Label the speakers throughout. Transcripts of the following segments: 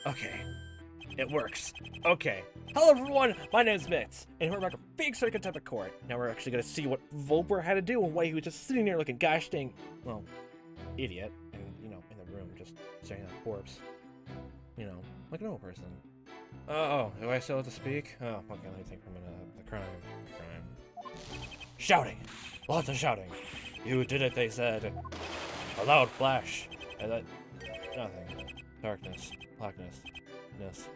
Speaker 1: Okay. It works. Okay. Hello everyone, my name's Mitz, and we're back to Big Circuit Contempt Court. Now we're actually gonna see what Volper had to do and why he was just sitting there looking gosh dang, well, idiot, and, you know, in the room, just staring at a corpse. You know, like a normal person. Oh, do I still have to speak? Oh, okay, let me think for a minute. The crime. Shouting! Lots of shouting. You did it, they said. A loud flash. And that... nothing. Darkness. Blackness. Ness.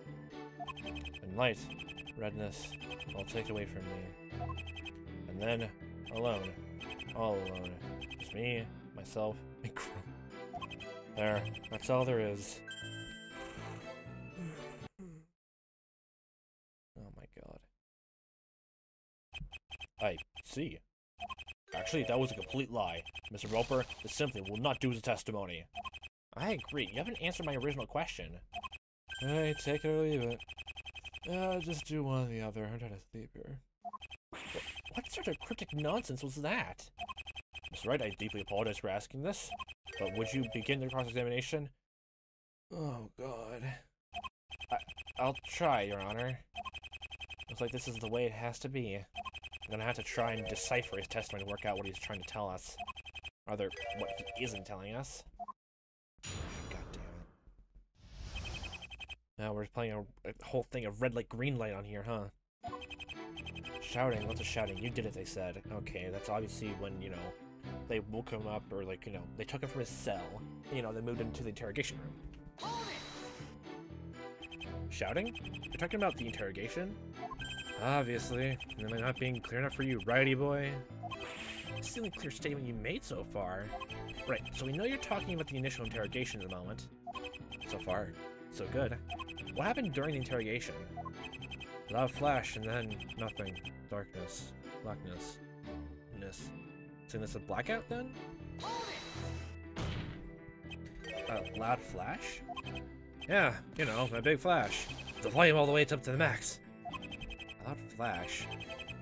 Speaker 1: And light. Redness. All taken away from me. And then, alone. All alone. Just me, myself, and Crow. There. That's all there is. Oh my god. I see. Actually, that was a complete lie. Mr. Roper, this simply will not do as a testimony. I agree. You haven't answered my original question. Hey, take it or leave it. Just do one or the other. I'm trying to sleep here. What sort of cryptic nonsense was that? Mr. Wright, I deeply apologize for asking this, but would you begin the cross-examination? Oh, God. I'll try, Your Honor. Looks like this is the way it has to be. I'm gonna have to try and decipher his testimony to work out what he's trying to tell us. Or rather, what he isn't telling us. God damn it. Now we're playing a whole thing of red light, green light on here, huh? Shouting, lots of shouting. You did it, they said. Okay, that's obviously when, you know, they woke him up, or like, you know, they took him from his cell. You know, they moved him into the interrogation room. Shouting? You're talking about the interrogation? Obviously. Am I not being clear enough for you, righty boy? This is the only clear statement you made so far. Right, so we know you're talking about the initial interrogation at the moment. So far, so good. What happened during the interrogation? A loud flash, and then nothing. Darkness. Blackness. Ness. So this a blackout, then? A loud flash? Yeah, you know, a big flash. The volume all the way up to the max. A loud flash.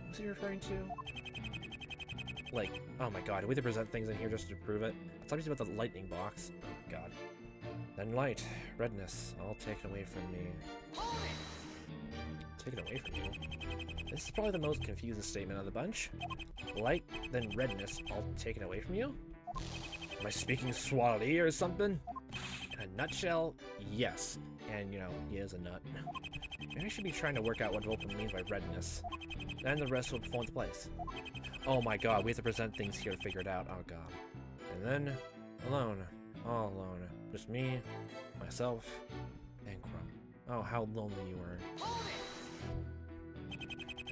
Speaker 1: What's he referring to? Like, oh my god, do we have to present things in here just to prove it? It's obviously about the lightning box. Oh god. Then light. Redness. All taken away from me. Taken away from you? This is probably the most confusing statement of the bunch. Light, then redness, all taken away from you? Am I speaking Swahili or something? In a nutshell, yes. And, you know, he is a nut. Maybe I should be trying to work out what Volper means by redness. Then the rest will fall into place. Oh my god, we have to present things here to figure it out. Oh god. And then, alone. All alone. Just me, myself, and Crumb. Oh, how lonely you were.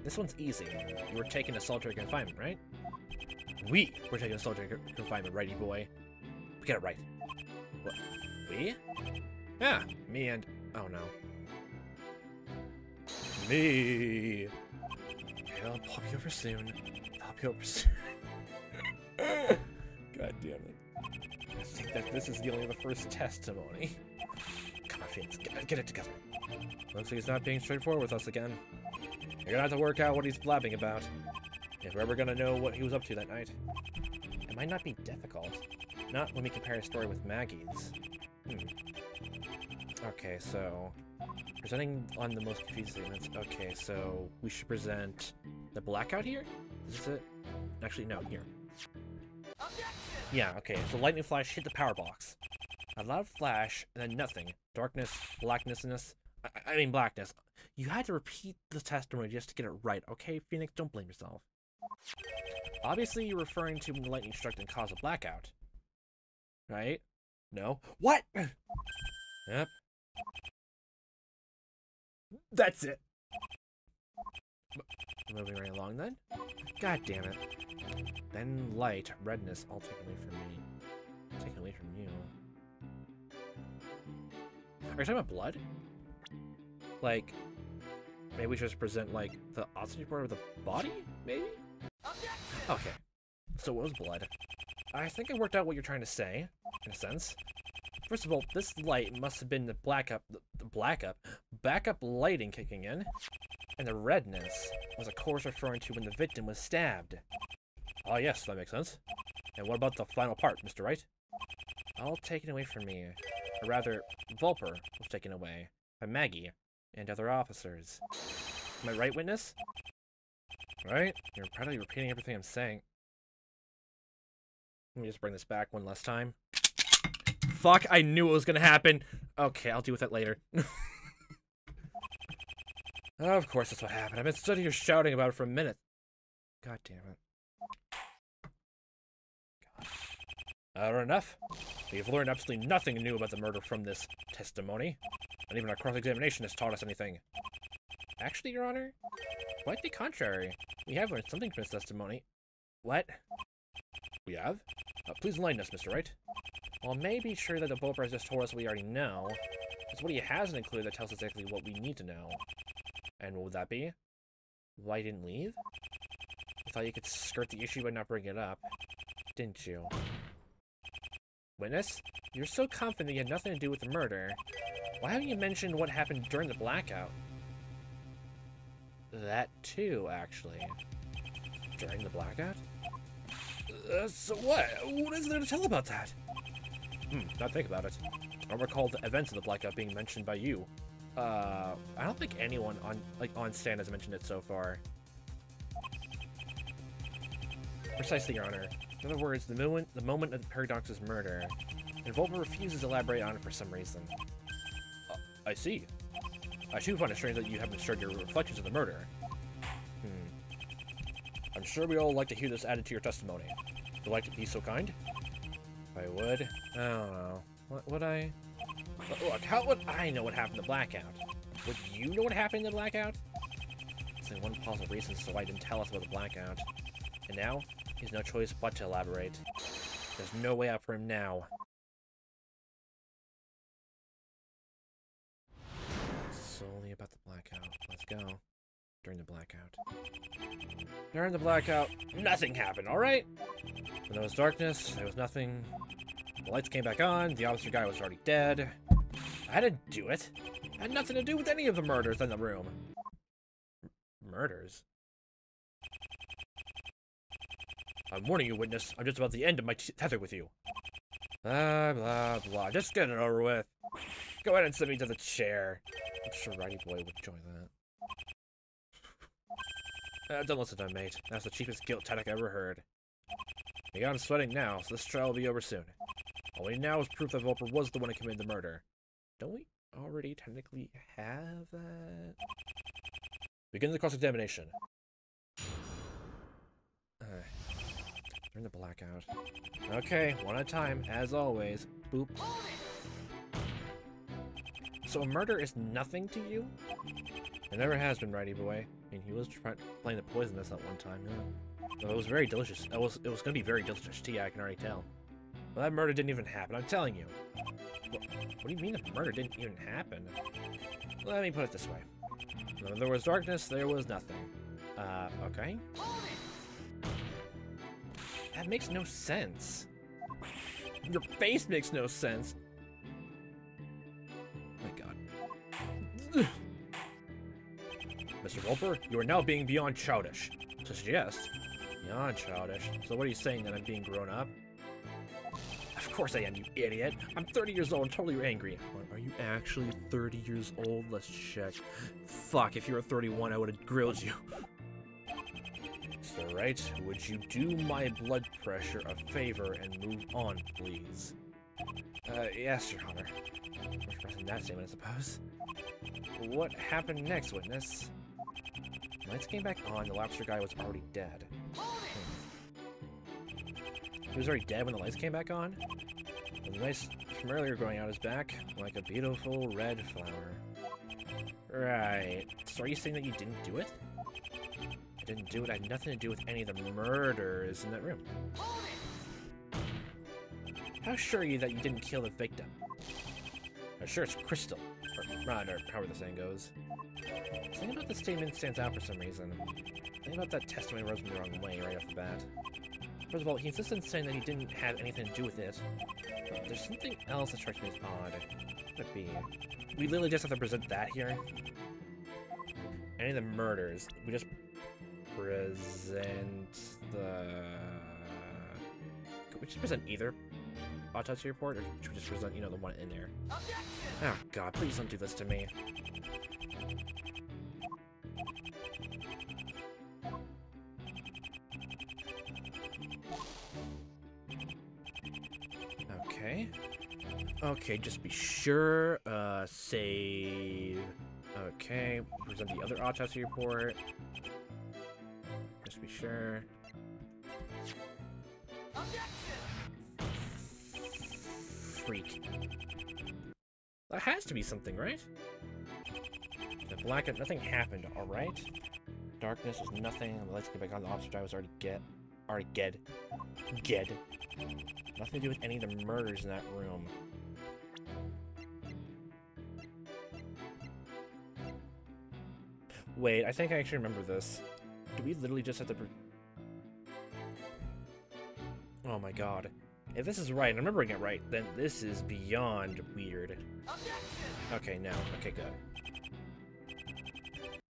Speaker 1: This one's easy. You were taken to solitary confinement, right? We were taken to solitary confinement, righty boy. We get it right. What? We? Yeah, me and... oh no. Me! I'll pop you over soon. Pop you over soon. God damn it. I think that this is the only the first testimony. Come on, Phoenix, get it together. Looks like he's not being straightforward with us again. You're gonna have to work out what he's blabbing about. If we're ever gonna know what he was up to that night. It might not be difficult. Not when we compare his story with Maggie's. Okay, so... presenting on the most confusing statements. Okay, so we should present the blackout here? Is this it? Actually, no, here. Yeah, okay, so lightning flash hit the power box. A loud flash, and then nothing. Darkness, blackness. I mean blackness. You had to repeat the testimony just to get it right, okay, Phoenix? Don't blame yourself. Obviously, you're referring to when the lightning struck and caused a blackout. Right? No? What?! Yep. That's it! Moving right along then. God damn it. Then light, redness, all taken away from me. Taken away from you. Are you talking about blood? Like, maybe we should just present, like, the oxygen part of the body? Maybe? Okay. So it was blood. I think I worked out what you're trying to say, in a sense. First of all, this light must have been the backup lighting kicking in. And the redness was, of course, referring to when the victim was stabbed. Oh yes, that makes sense. And what about the final part, Mr. Wright? All taken away from me. Or rather, Volper was taken away. by Maggie and other officers. Am I right, witness? Right? You're probably repeating everything I'm saying. Let me just bring this back one last time. Fuck, I knew it was gonna happen. Okay, I'll deal with that later. Of course that's what happened. I've been sitting here shouting about it for a minute. God damn it. God. Enough. We've learned absolutely nothing new about the murder from this testimony. Not even our cross-examination has taught us anything. Actually, Your Honor, quite the contrary. We have learned something from this testimony. What? We have? Please enlighten us, Mr. Wright. While it may be true that the developer has just told us what we already know, it's what he hasn't included that tells us exactly what we need to know. And what would that be? Why he didn't leave? You thought you could skirt the issue by not bringing it up, didn't you? Witness? You're so confident you had nothing to do with the murder. Why haven't you mentioned what happened during the blackout? That too, actually. During the blackout? So what? What is there to tell about that? Now think about it. I don't recall the events of the blackout being mentioned by you. I don't think anyone on stand has mentioned it so far. Precisely, Your Honor. In other words, the moment of the Paradox's murder, and Volper refuses to elaborate on it for some reason. I see. I too find it strange that you haven't shared your reflections of the murder. I'm sure we all like to hear this added to your testimony. Would you like to be so kind? If I would. I don't know. What would I? Look, how would I know what happened in the blackout? Would you know what happened in the blackout? It's only one possible reason as to why he didn't tell us about the blackout. And now, he has no choice but to elaborate. There's no way out for him now. Solely about the blackout. Let's go. During the blackout. During the blackout, nothing happened, alright? When there was darkness, there was nothing. The lights came back on, the officer guy was already dead. I didn't do it. I had nothing to do with any of the murders in the room. Murders? I'm warning you, witness. I'm just about the end of my tether with you. Blah, blah, blah. Just get it over with. Go ahead and send me to the chair. I'm sure Righty Boy would enjoy that. Don't listen to him, mate. That's the cheapest guilt tactic I ever heard. I got him sweating now, so this trial will be over soon. All we need now is proof that Volper was the one who committed the murder. Don't we already technically have that? Begin the cross-examination. During the blackout. Okay, one at a time, as always. Boop. So a murder is nothing to you? It never has been, Righty Boy. I mean, he was playing the poisonous that one time, yeah. It was very delicious. It was gonna be very delicious tea, I can already tell. Well, that murder didn't even happen, I'm telling you. What do you mean the murder didn't even happen? Let me put it this way. When there was darkness, there was nothing. Okay. That makes no sense. Your face makes no sense. Oh my god. Mr. Volper, you are now being beyond childish. To suggest, beyond childish. So what are you saying, that I'm being grown up? Of course I am, you idiot. I'm 30 years old and totally angry. Are you actually 30 years old? Let's check. Fuck, if you were 31, I would have grilled you. So, right, would you do my blood pressure a favor and move on, please? Yes, Your Honor. Expressing that statement, I suppose. What happened next, witness? Lights came back on, the lobster guy was already dead. He was already dead when the lights came back on? And the lights from earlier growing out his back, like a beautiful red flower. Right. So are you saying that you didn't do it? I didn't do it. I had nothing to do with any of the murders in that room. How sure are you that you didn't kill the victim? I'm sure it's Crystal. Or rather, however the saying goes. Something about this statement stands out for some reason. Something about that testimony rubs me the wrong way right off the bat. First of all, he insists on saying that he didn't have anything to do with it. But there's something else that strikes me as odd. What could it be? We literally just have to present that here. Any of the murders, we just present the... Could we just present either autopsy report, or should we just present, you know, the one in there? Objection! Oh god, please don't do this to me. Okay. Okay, just be sure. Save. Okay, present the other autopsy report. Just be sure. Freak. That has to be something, right? The blackout, nothing happened, alright? Darkness was nothing. Let's get back on the officer drive was already Ged. Nothing to do with any of the murders in that room. Wait, I think I actually remember this. Do we literally just have to... Oh my god. If this is right, and I'm remembering it right, then this is beyond weird. Okay, no. Okay, good.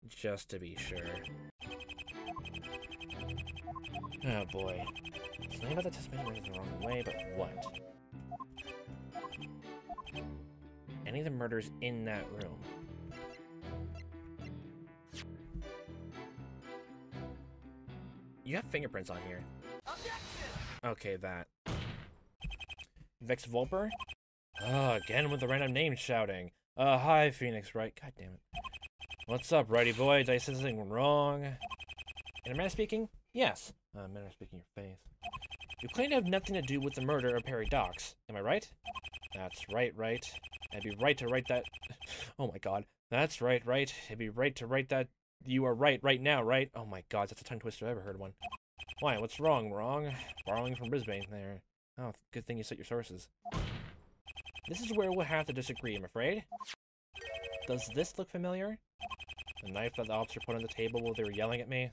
Speaker 1: Just to be sure. Oh boy. Something about the testimony went the wrong way, but what? Any of the murders in that room? You have fingerprints on here. Okay, that. Vex Volper? Again with the random names shouting. Hi, Phoenix Wright. God damn it. What's up, righty boy? Did I say something wrong? And a man speaking? Yes. Men are speaking your face. You claim to have nothing to do with the murder of Perry Docks. Am I right? That's right, right. I'd be right to write that... Oh my god. That's right, right. I'd be right to write that... You are right now, right? Oh my god, that's a tongue twister I've ever heard one. Why, what's wrong? Wrong? Borrowing from Brisbane there. Oh, good thing you set your sources. This is where we'll have to disagree, I'm afraid. Does this look familiar? The knife that the officer put on the table while they were yelling at me?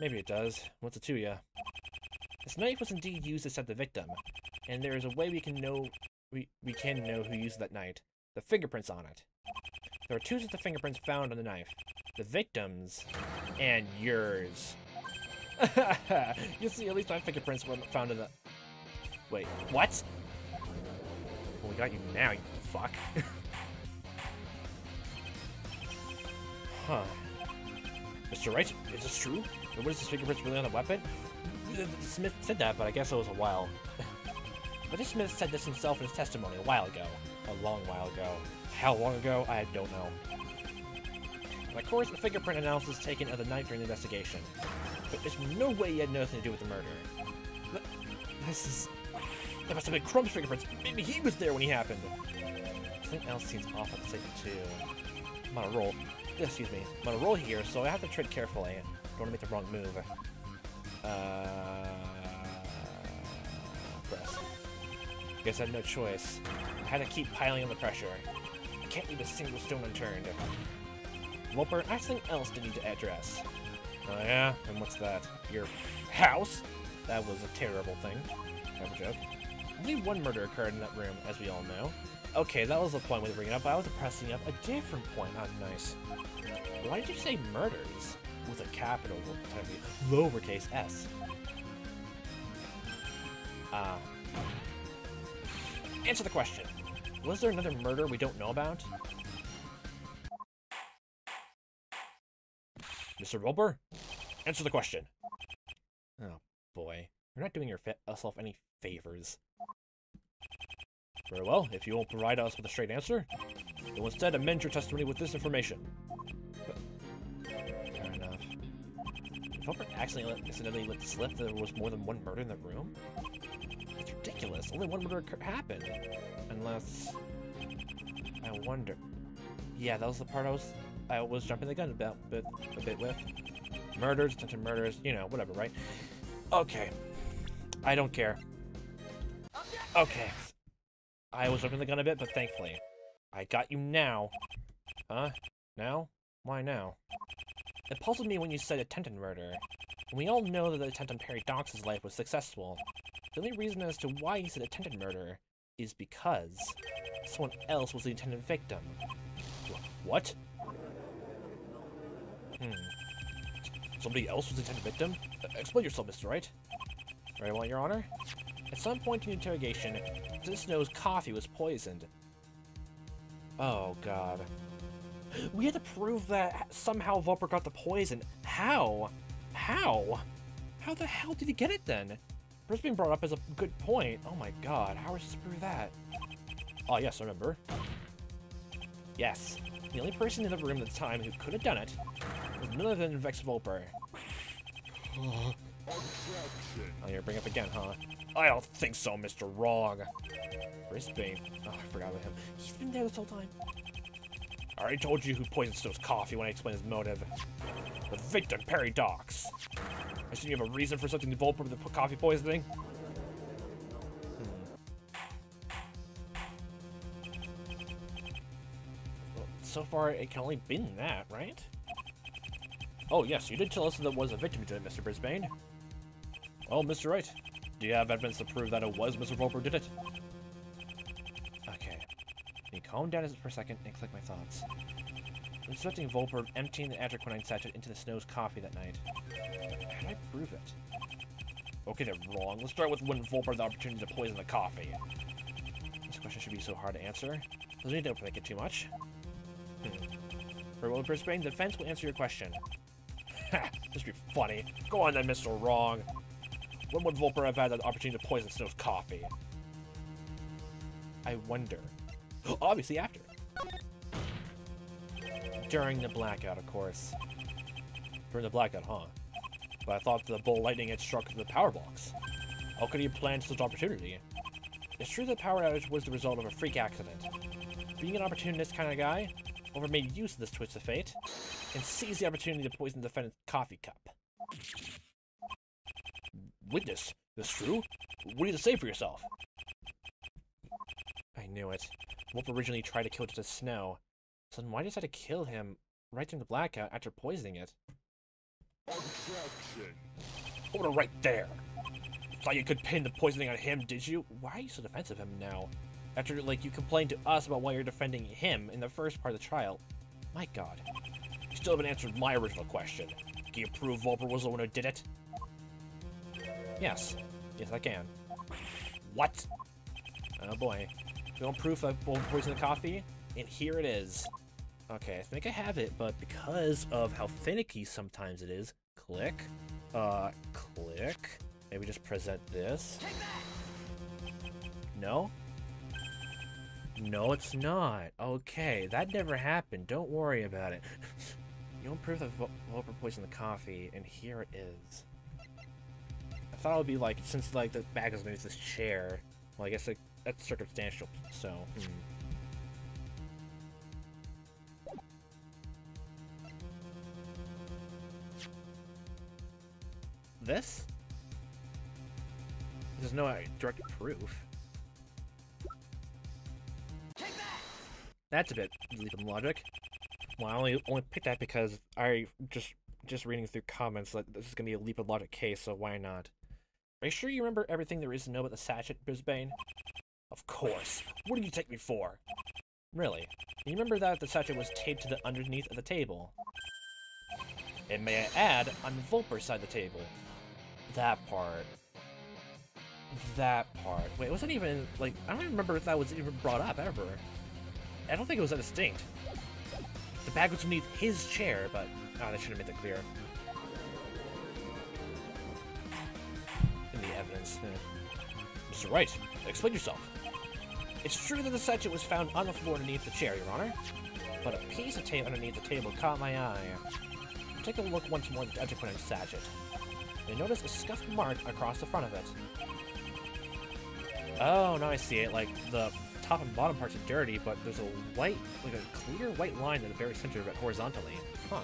Speaker 1: Maybe it does. What's it to ya? This knife was indeed used to set the victim, and there is a way we can know who used that knife. The fingerprints on it. There are two sets of fingerprints found on the knife. The victim's and yours. You see, at least my fingerprints were found in the... Wait, what? Well, we got you now, you fuck. Huh. Mr. Wright, is this true? Was his fingerprints really on the weapon? Smith said that, but I guess it was a while. But Smith said this himself in his testimony a while ago. A long while ago. How long ago? I don't know. And of course, the fingerprint analysis taken of the knife during the investigation. But there's no way he had nothing to do with the murder. But this is... That must have been Crumb's fingerprints. Maybe he was there when he happened. Something else seems off at the statement too. I'm on a roll. Excuse me. I'm on a roll here, so I have to tread carefully. Don't want to make the wrong move. Press. Guess I had no choice. I had to keep piling on the pressure. I can't leave a single stone unturned. Wolper, I have something else to need to address. Oh yeah? And what's that? Your house? That was a terrible thing. Have a joke. Only one murder occurred in that room, as we all know. Okay, that was the point we were bringing up, but I was pressing up a different point. Oh, nice. Why did you say murders? With a capital, lowercase s. Answer the question. Was there another murder we don't know about? Mr. Wilbur? Answer the question. Oh, boy. You're not doing yourself any favors. Very well, if you won't provide us with a straight answer, you'll instead amend your testimony with this information. Fair enough. If Wilbur accidentally let slip that there was more than one murder in that room? It's ridiculous. Only one murder happened. Unless... I wonder... Yeah, that was the part I was jumping the gun a bit with. Murders, attempted murders, you know, whatever, right? Okay. I don't care. Okay. I was jumping the gun a bit, but thankfully. I got you now. Huh? Now? Why now? It puzzled me when you said attempted murder. And we all know that the attempt on Perry Docks' life was successful. The only reason as to why you said attempted murder is because someone else was the intended victim. What? Somebody else was the intended victim? Explain yourself, Mr. Wright. Very well, Your Honor. At some point in the interrogation, Snow's coffee was poisoned. Oh, God. We had to prove that somehow Vulpur got the poison. How? How? How the hell did he get it then? Brisbane brought up as a good point. Oh my god, how are we supposed to prove that? Oh yes, I remember. Yes. The only person in the room at the time who could have done it was none other than Vex Vulpur. Oh, you're bringing up again, huh? I don't think so, Mr. Wrong. Brisbane. Oh, I forgot about him. He's been there this whole time. I already told you who poisoned Snow's coffee when I explained his motive. The victim, Perry Docks. I assume you have a reason for something to Vulpur with the coffee poisoning? Well, so far, it can only been that, right? Oh, yes, you did tell us that was a victim to it, Mr. Brisbane. Oh, Mr. Wright, do you have evidence to prove that it was Mr. Vulpur who did it? Okay. Let me calm down for a second and collect my thoughts. I'm suspecting Vulpur of emptying the atroquinine sachet into the Snow's coffee that night. How did I prove it? Okay, they're wrong. Let's start with when Vulpur had the opportunity to poison the coffee. This question should be so hard to answer. Doesn't need to overthink it too much. Very well, Brisbane, the defense will answer your question. Ha! This should be funny. Go on then, Mr. Wrong. When would Vulpur have had the opportunity to poison Snow's coffee? I wonder. Obviously after. During the blackout, of course. During the blackout, huh? But I thought the bull lightning had struck the power box. How could he have planned such opportunity? It's true that the power outage was the result of a freak accident. Being an opportunist kind of guy, Vulpur made use of this twist of fate, and seized the opportunity to poison the defendant's coffee cup. Witness, this true? What do you have to say for yourself? I knew it. Vulpur originally tried to kill it to Snow. So then why decide to kill him right during the blackout after poisoning it? Objection! Hold it right there! Thought you could pin the poisoning on him, did you? Why are you so defensive of him now? After, like, you complained to us about why you're defending him in the first part of the trial. My god. You still haven't answered my original question. Can you prove Vulpur was the one who did it? Yes. Yes, I can. What? Oh boy. We want proof of Vulpur poisoned the coffee? And here it is. Okay, I think I have it, but because of how finicky sometimes it is, click, click, maybe just present this. No? No, it's not. Okay, that never happened. Don't worry about it. You want proof that Vulpur poisoned the coffee, and here it is. I thought it would be like, since like the bag is underneath this chair, well, I guess like, that's circumstantial, so, This? There's no direct proof. That's a bit leap in logic. Well, I only picked that because I just reading through comments that this is gonna be a leap of logic case, so why not? Are you sure you remember everything there is to know about the sachet, Brisbane? Of course. What did you take me for? Really? You remember that the sachet was taped to the underneath of the table? And may I add, on Vulpur's side of the table. That part. That part. Wait, was that even, like, I don't even remember if that was even brought up, ever. I don't think it was that distinct. The bag was beneath his chair, but, oh, they should have made that clear. In the evidence. Mr. Wright, explain yourself. It's true that the sachet was found on the floor underneath the chair, Your Honor. But a piece of tape underneath the table caught my eye. Take a look once more at the atroquinine sachet. You notice a scuffed mark across the front of it. Oh, now I see it. Like, the top and bottom parts are dirty, but there's a white, like a clear white line in the very center of it horizontally. Huh.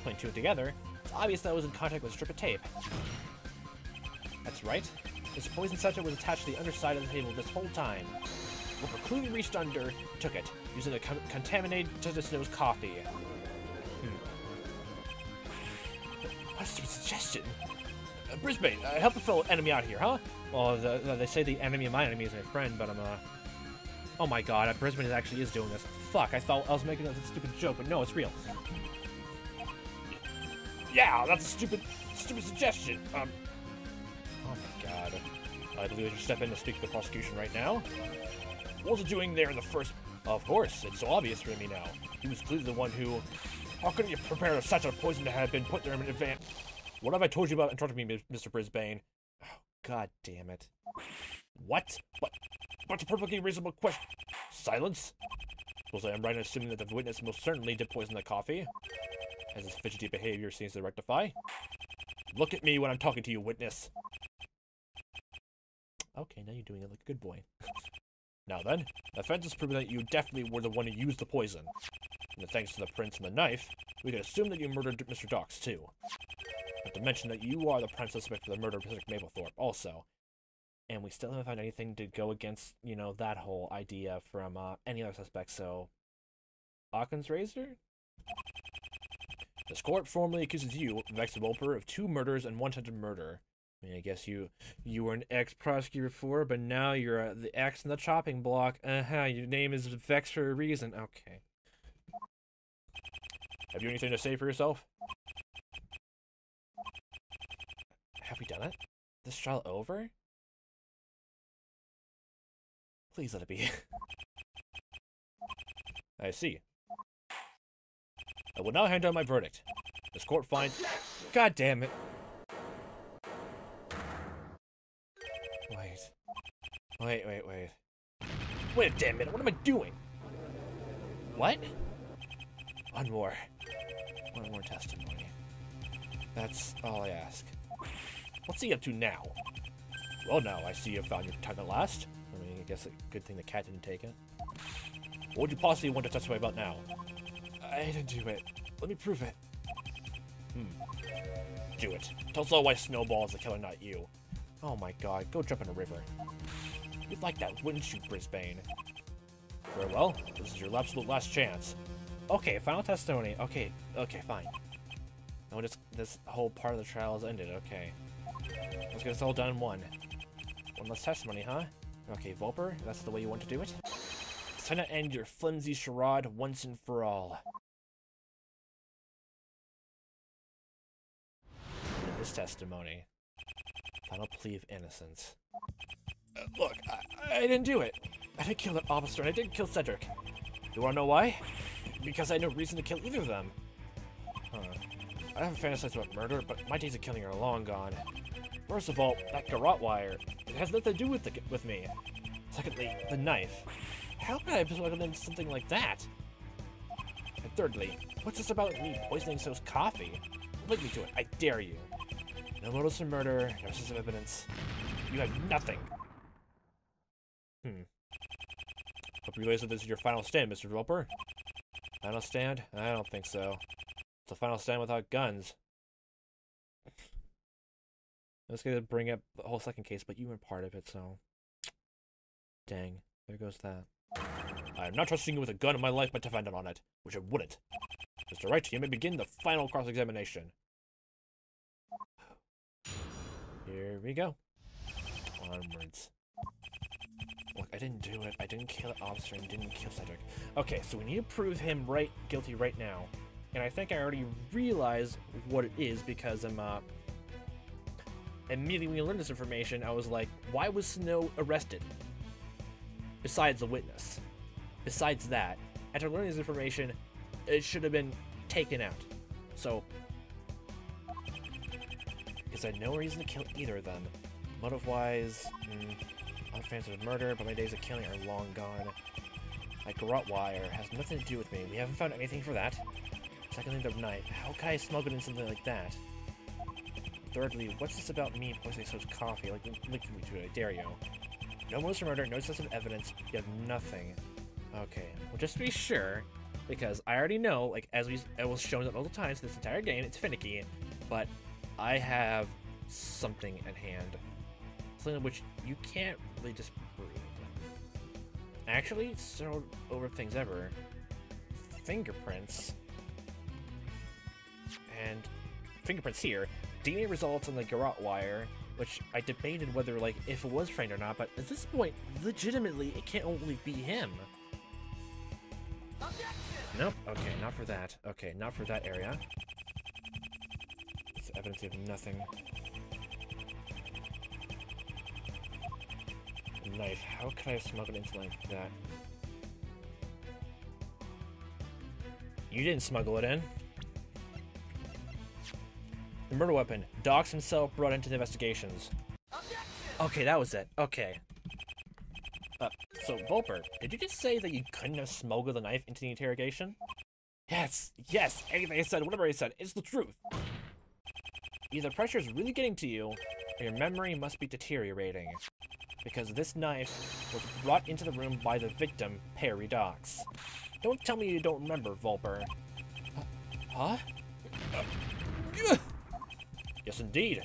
Speaker 1: Putting two together, it's obvious that it was in contact with a strip of tape. That's right. This poison sachet was attached to the underside of the table this whole time. Vulpur clearly reached under, took it, using the contaminated Snow's coffee. What a stupid suggestion. Brisbane, help a fellow enemy out here, huh? Well, they say the enemy of my enemy is my friend, but I'm, oh my god, Brisbane actually is doing this. Fuck, I thought I was making a stupid joke, but no, it's real. Yeah, that's a stupid suggestion. Oh my god. I believe I should step in to speak to the prosecution right now. What was it doing there in the first... Of course, it's so obvious for me now. He was clearly the one who... How could you prepare such a poison to have been put there in advance? What have I told you about interrupting me, Mr. Brisbane? Oh, God damn it. What? But a perfectly reasonable question. Silence? Suppose I am right in assuming that the witness most certainly did poison the coffee, as his fidgety behavior seems to rectify. Look at me when I'm talking to you, witness. Okay, now you're doing it like a good boy. Now then, the evidence is proving that you definitely were the one who used the poison. And thanks to the prints and the knife, we can assume that you murdered Mr. Docks, too. Not to mention that you are the prime suspect for the murder of Patrick Maplethorpe, also. And we still haven't found anything to go against, you know, that whole idea from any other suspect, so... Occam's razor? This court formally accuses you, Vex Wolper, of 2 murders and 1 attempted murder. I mean, I guess you were an ex-prosecutor before, but now you're the X in the chopping block. Your name is Vex for a reason. Okay. Have you anything to say for yourself? Have we done it? This trial over? Please let it be. I see. I will now hand down my verdict. This court finds... God damn it. Wait. Wait a damn minute, what am I doing? What? One more testimony. That's all I ask. What's he up to now? Well now, I see you found your time at last. I mean, I guess a good thing the cat didn't take it. What would you possibly want to testify about now? I didn't do it. Let me prove it. Do it. Tell us all why Snowball is the killer, not you. Oh my god, go jump in a river. You'd like that, wouldn't you, Brisbane? Very well, this is your absolute last chance. Okay, final testimony. Okay, fine. No, this whole part of the trial has ended, okay. Let's get this all done in one. One last testimony, huh? Okay, Volper, that's the way you want to do it? It's time to end your flimsy charade once and for all. This testimony. Final plea of innocence. Look, I didn't do it. I didn't kill that officer, and I didn't kill Cedric. You wanna know why? Because I had no reason to kill either of them. I haven't fantasized about murder, but my days of killing are long gone. First of all, that garrote wire. It has nothing to do with me. Secondly, the knife. How could I have plugged in something like that? And thirdly, what's this about me poisoning So's coffee? Link me to it, I dare you. No motives for murder, no source of evidence. You have nothing. Hope you realize that this is your final stand, Mr. Roper. Final stand? I don't think so. It's a final stand without guns. I was gonna bring up the whole second case, but you weren't part of it, so... Dang. There goes that. I am not trusting you with a gun in my life, but defendant on it, which I wouldn't. Mr. Wright, you may begin the final cross-examination. Here we go. Onwards. Look, I didn't do it. I didn't kill the officer and didn't kill Cedric. Okay, so we need to prove him guilty right now. And I think I already realized what it is because I'm, immediately when I learned this information, I was like, why was Snow arrested? Besides the witness. Besides that, after learning this information, it should have been taken out. So, because I had no reason to kill either of them. Motive-wise, I'm fans of murder, but my days of killing are long gone. My garrote wire has nothing to do with me. We haven't found anything for that. Secondly, the knife. How can I smuggle in something like that? Thirdly, what's this about me poisoning So's coffee? Like, link me to it, I dare you. No motives for murder, no sense of evidence, you have nothing. Okay, well just to be sure, because I already know, like, as I was shown it all the times this entire game, it's finicky, but I have something at hand. Something which you can't really disprove. Actually, so over things ever. Fingerprints. And fingerprints here. DNA results on the garrote wire, which I debated whether, like, if it was framed or not, but at this point, legitimately, it can't only be him. Objection! Nope, okay, not for that. Okay, not for that area. It's evidence of nothing. Knife, how could I have smuggled into like that? You didn't smuggle it in. The murder weapon. Dox himself brought into the investigations. Okay, that was it. Okay. So, Volper, did you just say that you couldn't have smuggled the knife into the interrogation? Yes, yes, anything I said, whatever I said, it's the truth. Either pressure is really getting to you, or your memory must be deteriorating. Because this knife was brought into the room by the victim, Perry Dox. Don't tell me you don't remember, Volper. Huh? Yes, indeed.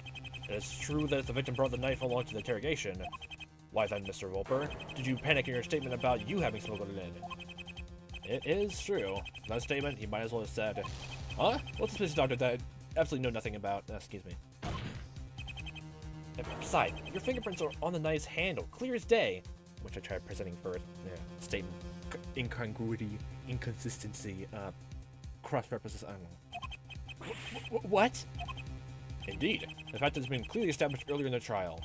Speaker 1: It is true that the victim brought the knife along to the interrogation. Why then, Mr. Volper, did you panic in your statement about you having smuggled it in? It is true. That statement, he might as well have said, huh? What's this doctor that I absolutely know nothing about? Excuse me. Besides, your fingerprints are on the knife's handle, clear as day. Which I tried presenting first. Yeah, statement. Incongruity, inconsistency, cross-purposes, I don't know. What? Indeed. The fact has been clearly established earlier in the trial.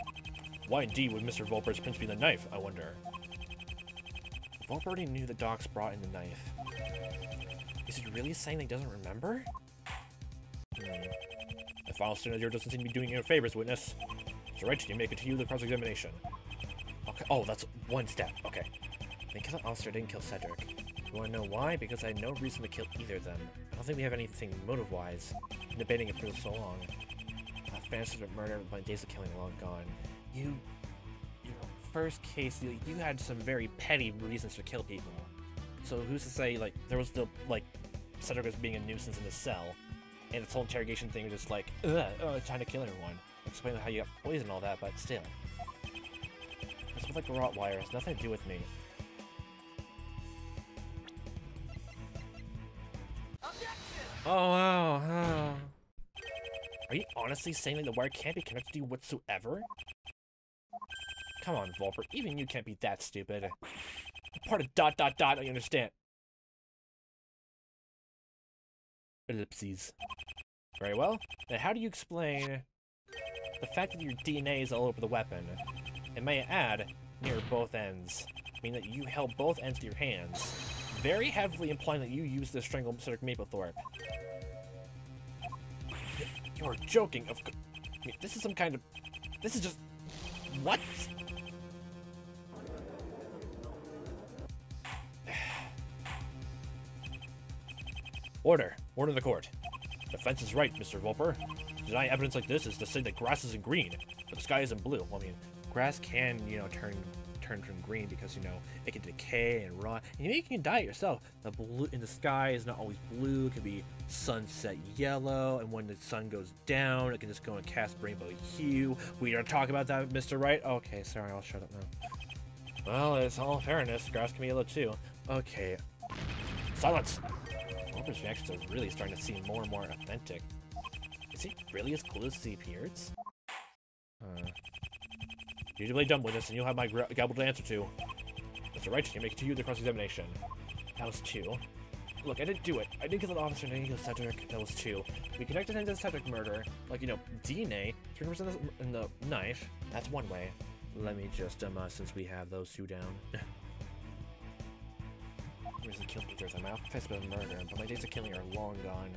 Speaker 1: Why indeed would Mr. Volper's prints be the knife, I wonder? Volper already knew the Dox brought in the knife. Is he really saying that he doesn't remember? The final signature doesn't seem to be doing you a favors, witness. It's right you make it to you the cross-examination. Okay, oh, that's one step, okay. The killing officer didn't kill Cedric. You wanna know why? Because I had no reason to kill either of them. I don't think we have anything motive-wise. Been debating it for so long. Fantasies of murder, my days of killing are long gone. You first case, you had some very petty reasons to kill people. So who's to say, like, there was the, like, Cedric was being a nuisance in the cell, and this whole interrogation thing was just like, trying to kill everyone. Explain how you got poisoned and all that, but still. This was like a Rottweiler, has nothing to do with me. Oh, wow. Are you honestly saying that the wire can't be connected to you whatsoever? Come on, Volper, even you can't be that stupid. Part of ... I understand. Ellipses. Very well. Then how do you explain the fact that your DNA is all over the weapon? And may I add, near both ends, meaning that you held both ends to your hands, very heavily implying that you used to strangle Cedric Mapplethorpe. You're joking, of course. I mean, this is some kind of... This is just... What? Order. Order the court. Defense is right, Mr. Volper. To deny evidence like this is to say that grass isn't green, but the sky isn't blue. Well, I mean, grass can, turn from green because, it can decay and rot. And you can dye it yourself. The blue in the sky is not always blue. It can be sunset yellow, and when the sun goes down, it can just go and cast rainbow hue. We are talking about that, Mr. Wright? Okay, sorry, I'll shut up now. Well, it's all fairness. Grass can be yellow too. Okay. Silence! Volper's reactions are really starting to seem more and more authentic. Is he really as cool as he appears? You play dumb with this, and you'll have my gabble to answer to. Mr. Wright, you make it to you the cross-examination. That was 2. Look, I didn't do it. I didn't kill the officer, and I didn't kill Cedric. That was 2. We connected him to the Cedric murder. Like, DNA, 3% in the knife. That's one way. Let me just, since we have those 2 down. Where's the kill pictures? I'm out for the murder, but my days of killing are long gone.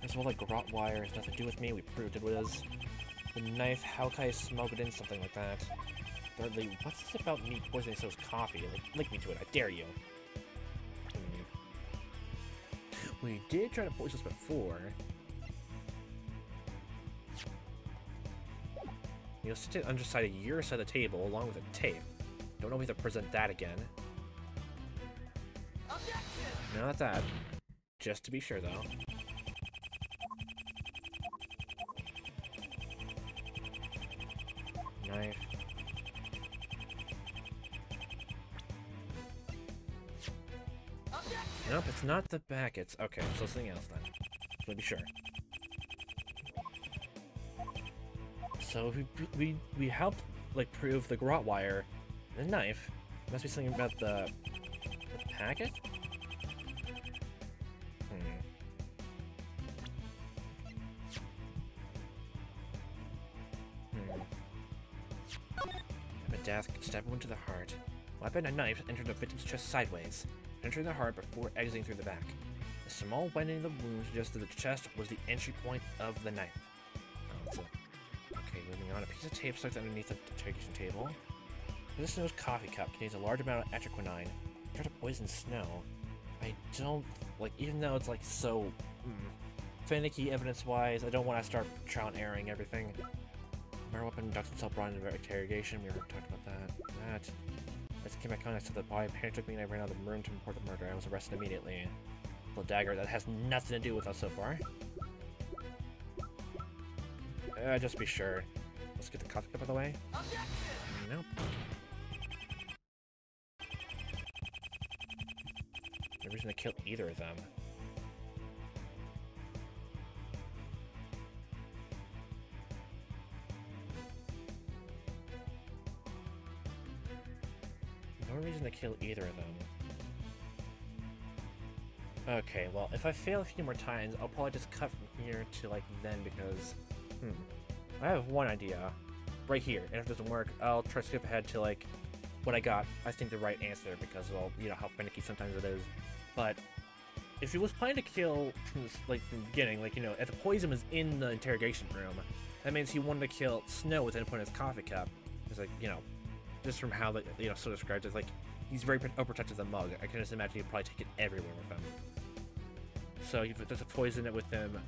Speaker 1: This whole, like, Rottweiler has nothing to do with me. We proved it was. The knife, how can I smoke it in? Something like that. Thirdly, what's this about me poisoning so's coffee? Like, link me to it, I dare you. We did try to poison us before. You'll sit on underside of your side of the table along with a tape. Don't know if we have to present that again. Objection! No, not that. Just to be sure, though. Knife. Nope, it's not the back. It's okay. So something else then. Just to be sure. So we helped like prove the garrote wire, the knife. Must be something about the packet. A death could stab him into the heart. Weapon and knife entered the victim's chest sideways. entering the heart before exiting through the back. A small widening in the wound suggested that the chest was the entry point of the knife. Oh, that's it. Okay, moving on. A piece of tape stuck underneath the interrogation table. This Snow's coffee cup contains a large amount of atroquinine. Try to poison Snow. I don't, like, even though it's, like, so finicky evidence-wise, I don't want to start trial and erroring everything. Murder weapon ducks itself brought into interrogation. We already talked about that. As I came back on, I saw the body. Panic took me and I ran out of the room to report the murder. I was arrested immediately. The dagger that has nothing to do with us so far. Just be sure. Let's get the coffee cup out of the way. Nope. No reason to kill either of them. No reason to kill either of them. Okay, well, if I fail a few more times, I'll probably just cut from here to, like, then, because... I have one idea. Right here, and if it doesn't work, I'll try to skip ahead to, like, what I got, I think, the right answer, because, well, you know how finicky sometimes it is. But, if he was planning to kill from the, like, from the beginning, like, you know, if the poison was in the interrogation room, that means he wanted to kill Snow within putting his coffee cup. It's like, you know, just from how, the, you know, so described it, like, he's very overprotective of the mug. I can just imagine he'd probably take it everywhere with him. So he just poison it with him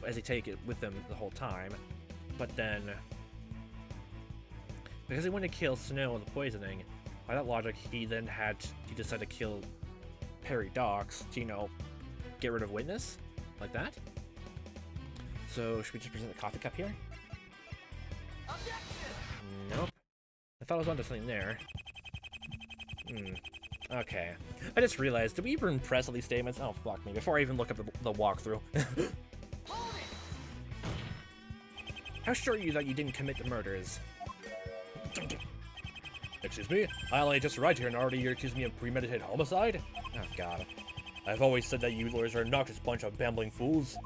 Speaker 1: as he take it with him the whole time. But then, because he wanted to kill Snow with the poisoning, by that logic, he decided to kill Perry Docks to, you know, get rid of witness, like that. So should we just present the coffee cup here? Nope. I thought I was onto something there. Okay. I just realized, did we even press all these statements? Oh, fuck me. Before I even look up the walkthrough. How sure are you that you didn't commit the murders? Excuse me? I only just arrived here and already you're accusing me of premeditated homicide? Oh, God. I've always said that you lawyers are a noxious bunch of bambling fools.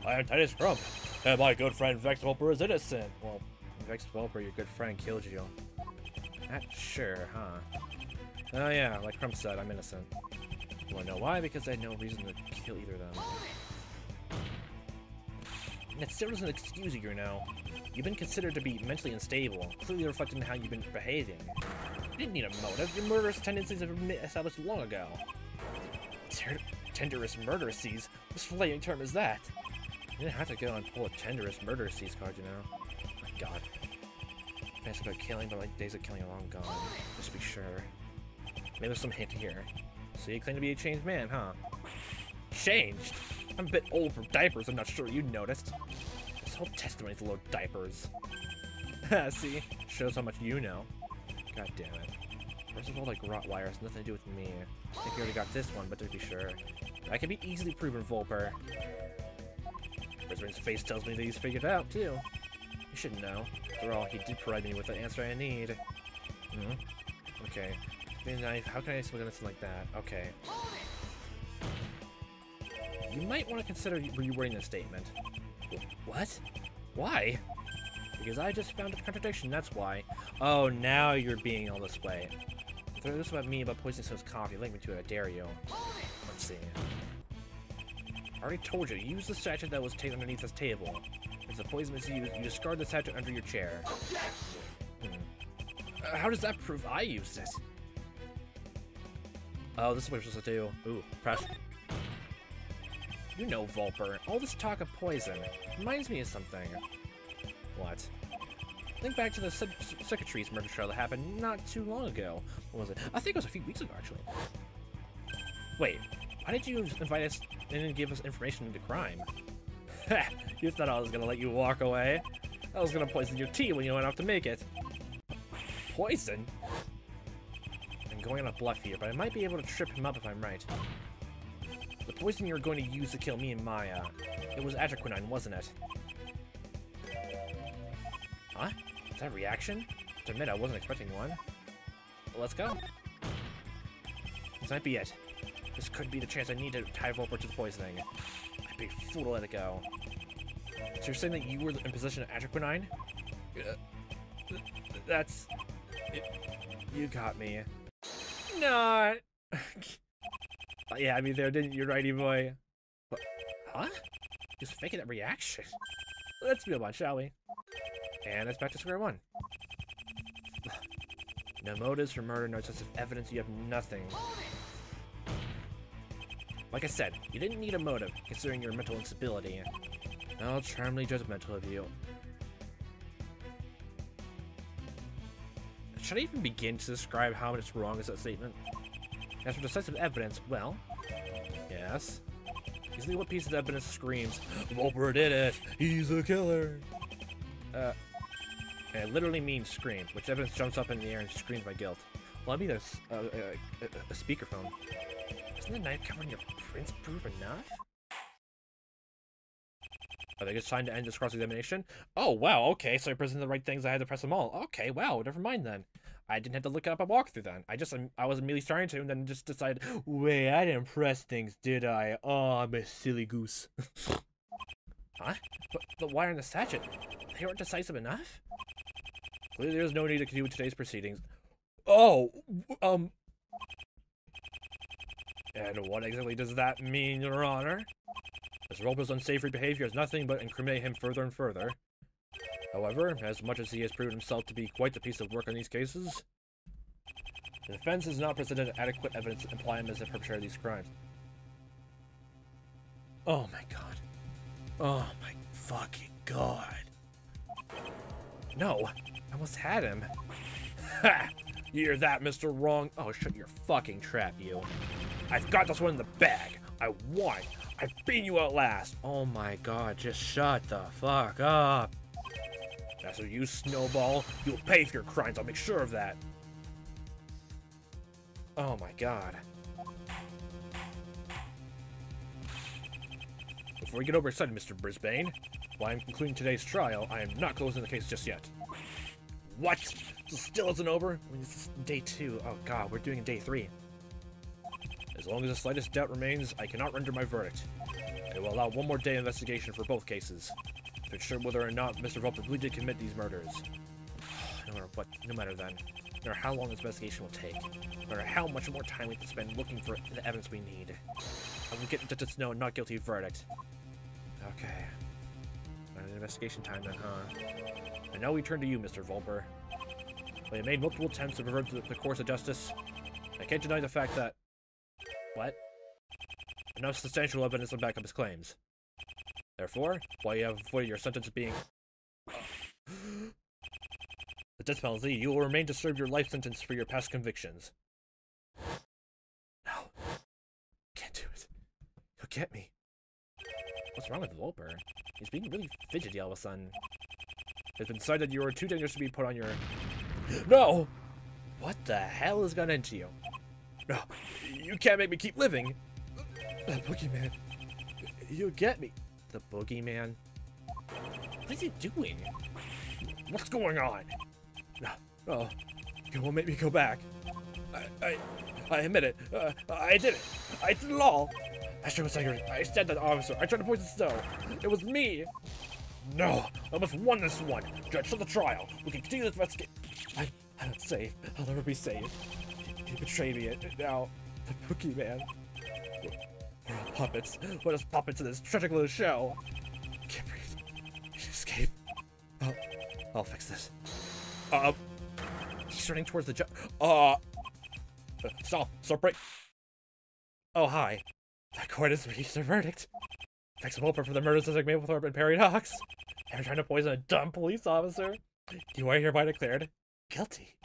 Speaker 1: I am Titus Crump, and my good friend Vex Volper is innocent. Well, Vex Volper, your good friend, killed you. Not sure, huh? Oh yeah, like Crump said, I'm innocent. You wanna know why? Because I had no reason to kill either of them. And it still doesn't excuse you, you know. You've been considered to be mentally unstable, clearly reflecting how you've been behaving. You didn't need a motive. Your murderous tendencies have been established long ago. Tenderous murderouses? What flaming term is that? You didn't have to go and pull a tenderous murderouses card, you know. Oh my God. Fancy about killing, but like days of killing are long gone. Just be sure. Maybe there's some hint here. So you claim to be a changed man, huh? Changed? I'm a bit old for diapers, I'm not sure you noticed. This whole testimony's a load of diapers. See? Shows how much you know. God damn it. First of all, like Rottweilers, nothing to do with me. I think you already got this one, but to be sure. That can be easily proven, Volper. Brisbane's face tells me that he's figured it out, too. You should know. After all, he did provide me with the answer I need. Okay. How can I explain something like that? Okay. You might want to consider rewording this statement. What? Why? Because I just found a contradiction, that's why. Oh, now you're being all this way. If there's this about me about poisoning someone's coffee, link me to it, I dare you. Let's see. I already told you, use the sachet that was taken underneath this table. If the poison is used, you discard the sachet under your chair. How does that prove I used it? Oh, this is what we're supposed to do. Ooh, press. You know, Volper, all this talk of poison reminds me of something. What? Think back to the secretary's murder trial that happened not too long ago. What was it? I think it was a few weeks ago, actually. Wait, why did you invite us in and give us information into crime? You thought I was gonna let you walk away? I was gonna poison your tea when you went off to make it. Poison? I'm going on a bluff here, but I might be able to trip him up if I'm right. The poison you were going to use to kill me and Maya, it was atroquinine, wasn't it? Huh? Is that a reaction? To admit, I wasn't expecting one. Well, let's go. This might be it. This could be the chance I need to tie Volper to the poisoning. I'd be a fool to let it go. So you're saying that you were in possession of atroquinine? That's... You got me. Not... You had me there, didn't you, Righty boy? What? Huh? Just faking that reaction. Let's move on, shall we? And it's back to square one. No motives for murder, no sense of evidence, you have nothing. Like I said, you didn't need a motive, considering your mental instability. How charmingly judgmental of you. Should I even begin to describe how much wrong is that statement? As for decisive evidence, well, yes. Usually what piece of evidence screams, Volper did it! He's a killer! And it literally means scream, which evidence jumps up in the air and screams my guilt. Well, I mean a speakerphone. Isn't the knife covering your prints proof enough? I think it's time to end this cross-examination. Oh, wow, okay, so I presented the right things, I had to press them all. Okay, wow, never mind then. I didn't have to look up a walkthrough then. I was immediately starting to, and then just decided, wait, I didn't press things, did I? Oh, I'm a silly goose. Huh? But why aren't the statute? They weren't decisive enough? Clearly there's no need to continue with today's proceedings. Oh, and what exactly does that mean, Your Honor? Mr. Roper's unsavory behavior has nothing but incriminate him further and further. However, as much as he has proven himself to be quite the piece of work in these cases, the defense has not presented adequate evidence to imply him as the perpetrator of these crimes. Oh my god. Oh my fucking god. No, I almost had him. Ha! You hear that, Mr. Wrong? Oh, shut your fucking trap, you. I've got this one in the bag. I won. I've beaten you at last. Oh my god, just shut the fuck up. That's what you, Snowball. You'll pay for your crimes, I'll make sure of that. Oh my god. Before we get overexcited, Mr. Brisbane, while I'm concluding today's trial, I am not closing the case just yet. What? This still isn't over? I mean, this is day 2. Oh god, we're doing day 3. As long as the slightest doubt remains, I cannot render my verdict. I will allow one more day of investigation for both cases, to ensure whether or not Mr. Volper really did commit these murders. No matter then, no matter how long this investigation will take, no matter how much more time we can spend looking for the evidence we need, I will get to no not guilty verdict. Okay. Investigation time then, huh? And now we turn to you, Mr. Volper. While you made multiple attempts to pervert the course of justice, I can't deny the fact that... What? Enough substantial evidence to back up his claims. Therefore, while you have avoided your sentence being... the death penalty, you will remain to serve your life sentence for your past convictions. No. Can't do it. He'll get me. What's wrong with Volper? He's being really fidgety all of a sudden. It's been decided you are too dangerous to be put on your... No! What the hell has got into you? No, you can't make me keep living! The boogeyman. You'll get me. The boogeyman? What is he doing? What's going on? No, oh, you won't make me go back. I admit it. I did it. I did it all. I was angry. I stabbed that officer. I tried to poison Snow. It was me. No, I must win this one. Judge, for the trial. We can continue this investigation. I'm not safe. I'll never be safe. You betrayed me. Now, the boogeyman. We're all puppets. We're just puppets in this tragic little show. I can't breathe. Escape. I'll fix this. He's running towards the judge. Stop, break. Oh, hi. The court has reached a verdict. Thanks to Volper for the murders of Maplethorpe and Paradox. They're trying to poison a dumb police officer. You are hereby declared guilty.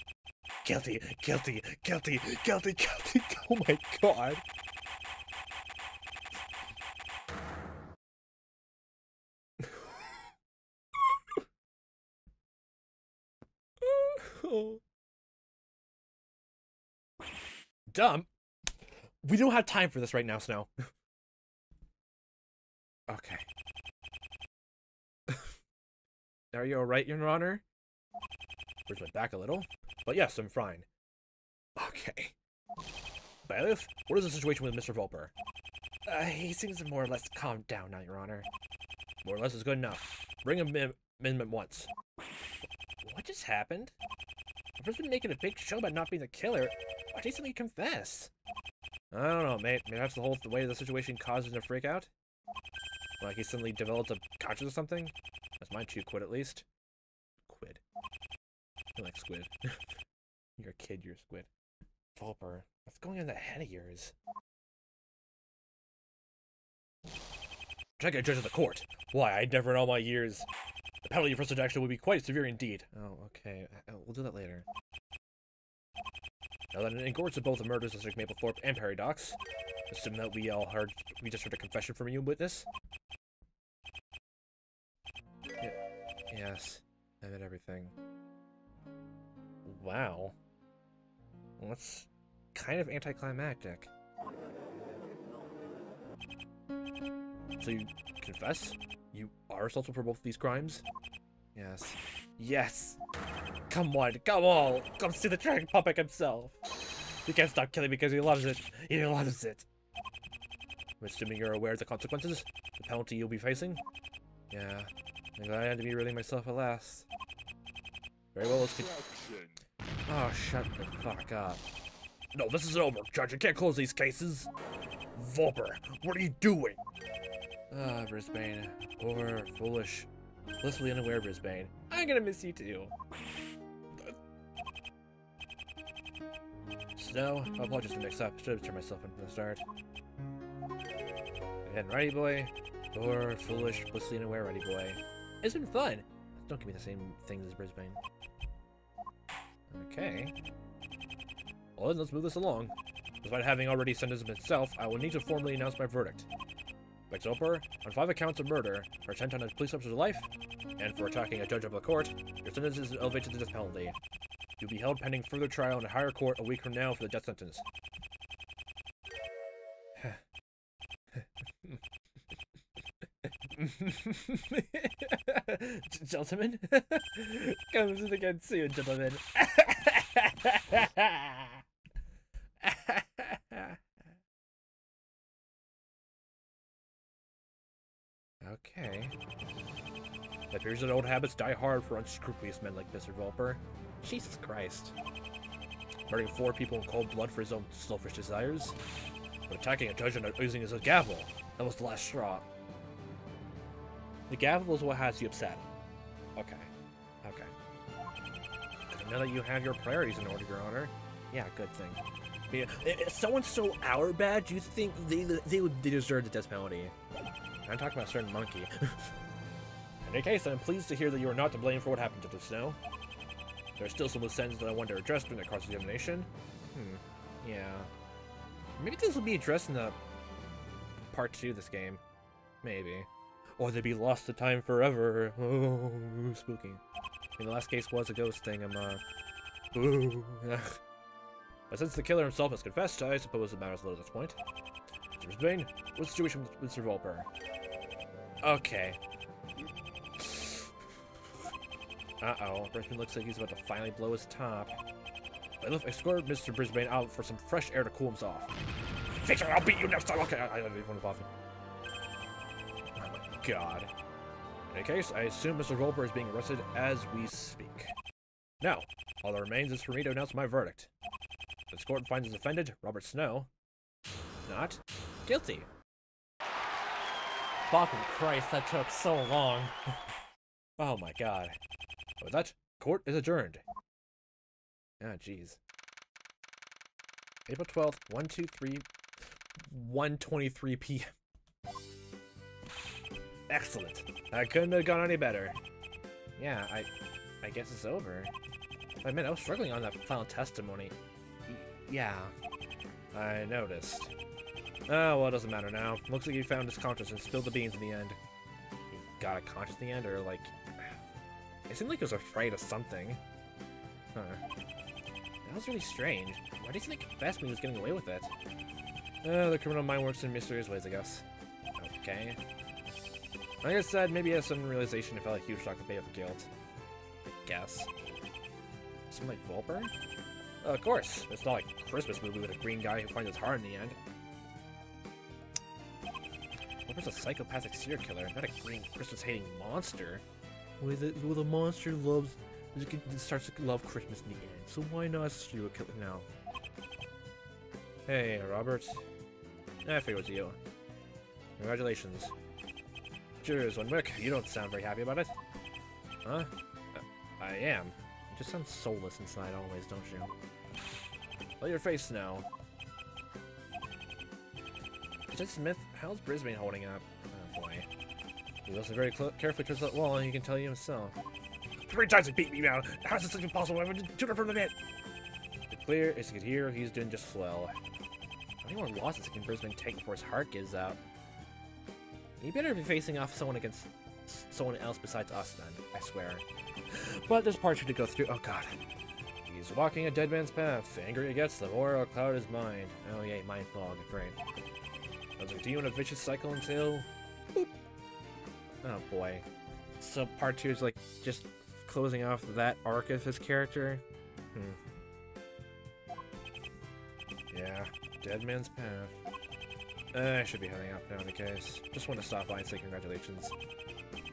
Speaker 1: Guilty, guilty, guilty, guilty, guilty. Oh my god. Dumb. We don't have time for this right now, Snow. Okay. Are you alright, Your Honor? Where's my back a little? But yes, I'm fine. Okay. Bailiff, what is the situation with Mr. Volper? He seems to more or less calm down now, Your Honor. More or less is good enough. Bring him in at once. What just happened? I've just been making a big show about not being the killer. Why did he suddenly confess? I don't know, mate. Maybe that's the way the situation caused him to freak out? Like he suddenly developed a conscience or something? That's mine too, quid at least. Quid. I like squid. You're a kid, you're a squid. Vulper, what's going on in that head of yours? Try to get a judge of the court. Why, I'd never in all my years. The penalty for such action would be quite severe indeed. Oh, okay. We'll do that later. Now that in courts of both the murders of Mr. Maplethorpe and Paradox, assume that we just heard a confession from you, witness? Yeah, yes, I admit everything. Wow. Well, that's kind of anticlimactic. So you confess? You are responsible for both of these crimes? Yes. Yes! Come on, come on! Come see the dragon puppet himself! He can't stop killing because he loves it. He loves it. I'm assuming you're aware of the consequences? The penalty you'll be facing? Yeah. I'm glad I had to be ridding myself at last. Very well, let's keep... Oh, shut the fuck up. No, this isn't over, Judge. I can't close these cases. Vulper, what are you doing? Ah, Brisbane. Poor, foolish, blissfully unaware Brisbane. I'm gonna miss you too. Snow, apologies for the mix-up. Should have turned myself in from the start. And Righty Boy. Poor, foolish, blissfully unaware Righty Boy. It's been fun. Don't give me the same things as Brisbane. Okay. Well then, let's move this along. Despite having already sentenced himself, I will need to formally announce my verdict. Mitzchievous, on 5 accounts of murder, for attempt on a police officer's life, and for attacking a judge of a court, your sentence is elevated to the death penalty. You'll be held pending further trial in a higher court a week from now for the death sentence. Gentlemen, come to the again soon, gentlemen. Okay. It appears that old habits die hard for unscrupulous men like Mr. Vulper. Jesus Christ. Murdering 4 people in cold blood for his own selfish desires. But attacking a judge and using his gavel. That was the last straw. The gavel is what has you upset. Okay. Okay. Now that you have your priorities in order, Your Honor. Yeah, good thing. Yeah, if someone's so hour bad, do you think they deserve the death penalty? I'm talking about a certain monkey. In any case, I'm pleased to hear that you are not to blame for what happened to the Snow. There are still some loose ends that I want to address during the cross-examination. Yeah. Maybe this will be addressed in the part 2 of this game. Maybe. Or they'd be lost to time forever. Oh, spooky. I mean, the last case was a ghost thing. Ooh. But since the killer himself has confessed, I suppose it matters little at this point. Mr. Brisbane, what's the situation with Mr. Vulper? Okay. Uh-oh, Brisbane looks like he's about to finally blow his top. I escort Mr. Brisbane out for some fresh air to cool him off. Fix it, I'll beat you next time! Okay, I don't even want to bother. Oh my god. In any case, I assume Mr. Vulper is being arrested as we speak. Now, all that remains is for me to announce my verdict. This court finds the defendant, Robert Snow, not guilty. Fucking Christ, that took so long. Oh my god. With that, court is adjourned. Ah, jeez. April 12th, 1:23 p.m. Excellent. I couldn't have gone any better. Yeah, I guess it's over. I mean, I was struggling on that final testimony. Yeah, I noticed. Oh, well, it doesn't matter now. Looks like he found his conscience and spilled the beans in the end. He got a conscience in the end, or like... It seemed like he was afraid of something. Huh. That was really strange. Why did he think confess when he was getting away with it? The criminal mind works in mysterious ways, I guess. Okay. Like I said, maybe he has some realization and felt a huge shock of guilt. I guess. Something like Vulper? Of course. It's not like a Christmas movie with a green guy who finds his heart in the end. Vulper's a psychopathic serial killer, not a green Christmas-hating monster. Well, the monster starts to love Christmas in the end, so why not a serial killer now? Hey, Robert. I figured it was you. Congratulations. Cheers, Winwick. You don't sound very happy about it. Huh? I am. You just sound soulless inside always, don't you? Let your face now. Jet Smith, how's Brisbane holding up? Oh boy. He listens very carefully towards that wall, and he can tell you himself. 3 times he beat me now! How is this even possible? I would shoot her from the net! The clear as you can hear, he's doing just swell. How many more losses can Brisbane take before his heart gives out? He better be facing off someone against someone else besides us then, I swear. But there's part 2 to go through. Oh god. He's walking a dead man's path. The angrier he gets, the more I'll cloud his mind. Oh yay, mind fog. Great. I'll continue in a vicious cycle until... Boop. Oh boy. So part 2 is like just closing off that arc of his character. Yeah, dead man's path. I should be heading out now in the case. Just want to stop by and say congratulations.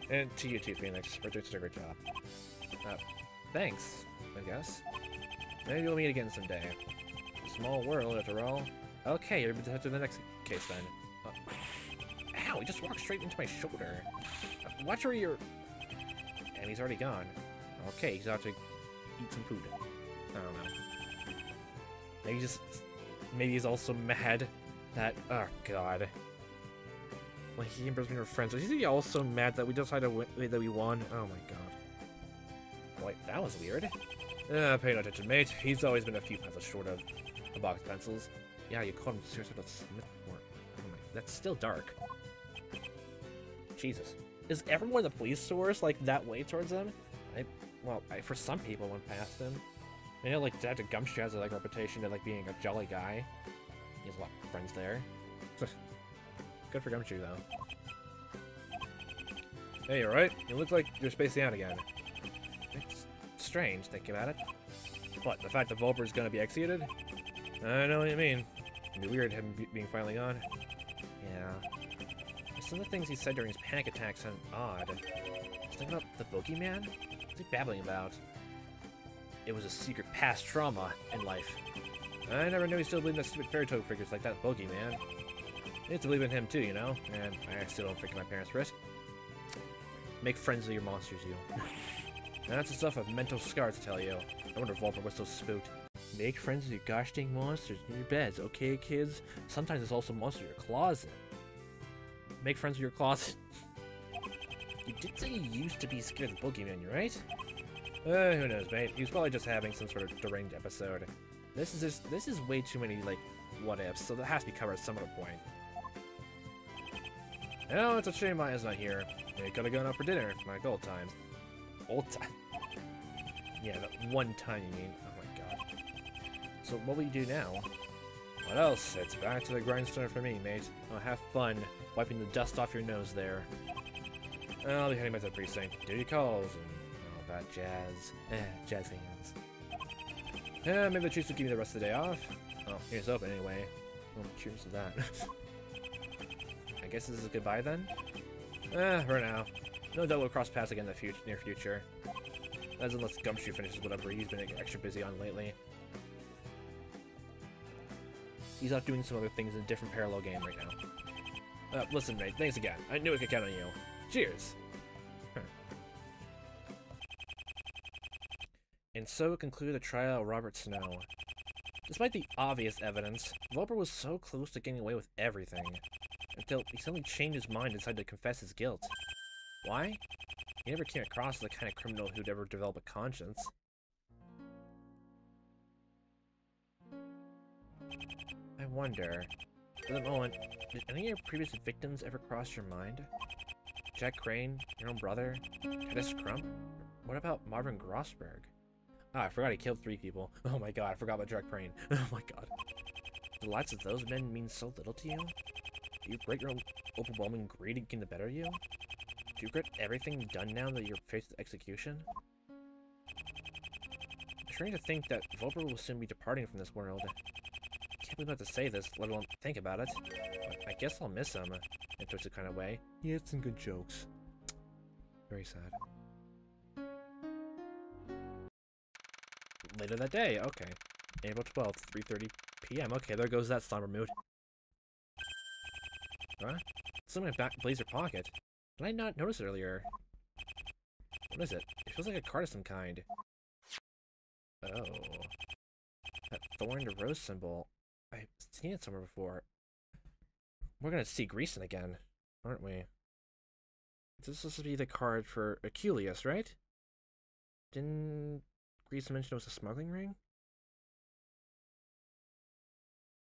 Speaker 1: And to you too, Phoenix, for doing such a great job. Thanks, I guess. Maybe we'll meet again someday. Small world, after all. Okay, you're to the next case then. Ow, he just walked straight into my shoulder. Watch where you're... And he's already gone. Okay, he's out to eat some food. I don't know. Maybe he's also mad that... Oh, God. Like, he and Brisbane were friends. Is he also mad that we decided that we won? Oh, my God. Wait, that was weird. Pay no attention, mate. He's always been a few pencils short of a box of pencils. Yeah, you called him seriously about Smith. Oh my, that's still dark. Jesus. Is everyone in the police source like that way towards him? For some people went past him. I know like Dr. Gumshoe has a like reputation of like being a jolly guy. He has a lot of friends there. Good for Gumshoe though. Hey, you alright? You look like you're spacing out again. It's strange thinking about it. What, the fact that Volper is gonna be executed? I know what you mean. It'd be weird him being finally gone. Yeah. Some of the things he said during his panic attack sound odd. Just thinking about the boogeyman? What's he babbling about? It was a secret past trauma in life. I never knew he still believed in stupid fairy tale figures like that boogeyman. You have to believe in him too, you know? And I still don't forgive my parents for it. Make friends with your monsters, you. That's the stuff of mental scars, to tell you. I wonder if Volper was so spooked. Make friends with your gosh dang monsters in your beds, okay, kids? Sometimes there's also monsters in your closet. Make friends with your closet. You did say you used to be scared of the boogeyman, right? Who knows, mate? He was probably just having some sort of deranged episode. This is way too many, like, what-ifs, so that has to be covered at some other point. Oh, it's a shame Maya's not here. They could have gone out for dinner, like old times. Old time? Yeah, that one time, you mean. Oh my god. So what will you do now? What else? It's back to the grindstone for me, mate. Oh, have fun wiping the dust off your nose there. I'll be heading back to the precinct. Duty calls and all that jazz. Jazz hands. Maybe the chiefs will give me the rest of the day off. Oh, here's open anyway. Oh, cheers to that. I guess this is a goodbye then? For now. No doubt we'll cross paths again in the near future. That's unless Gumshoe finishes whatever he's been extra busy on lately. He's out doing some other things in a different parallel game right now. Listen, mate, thanks again. I knew I could count on you. Cheers! And so concluded the trial of Robert Snow. Despite the obvious evidence, Volper was so close to getting away with everything, until he suddenly changed his mind and decided to confess his guilt. Why? He never came across as the kind of criminal who'd ever develop a conscience. I wonder, for the moment, did any of your previous victims ever cross your mind? Jack Crane, your own brother, Titus Crump? What about Marvin Grossberg? Ah, I forgot he killed 3 people. Oh my god, I forgot about Jack Crane. Oh my god. The lives of those men mean so little to you? Do you break your own overwhelming greed and get the better of you? Do you regret everything done now that you're faced with execution? I'm trying to think that Volper will soon be departing from this world. I can't believe I have to say this, let alone think about it. But I guess I'll miss him, in a kind of way. He had some good jokes. Very sad. Later that day, okay. April 12th, 3:30 p.m. Okay, there goes that slumber mood. Huh? Something in my back blazer pocket. Did I not notice it earlier? What is it? It feels like a card of some kind. Oh. That thorn to rose symbol. I've seen it somewhere before. We're gonna see Greason again, aren't we? This is supposed to be the card for Achilles, right? Didn't Greason mention it was a smuggling ring?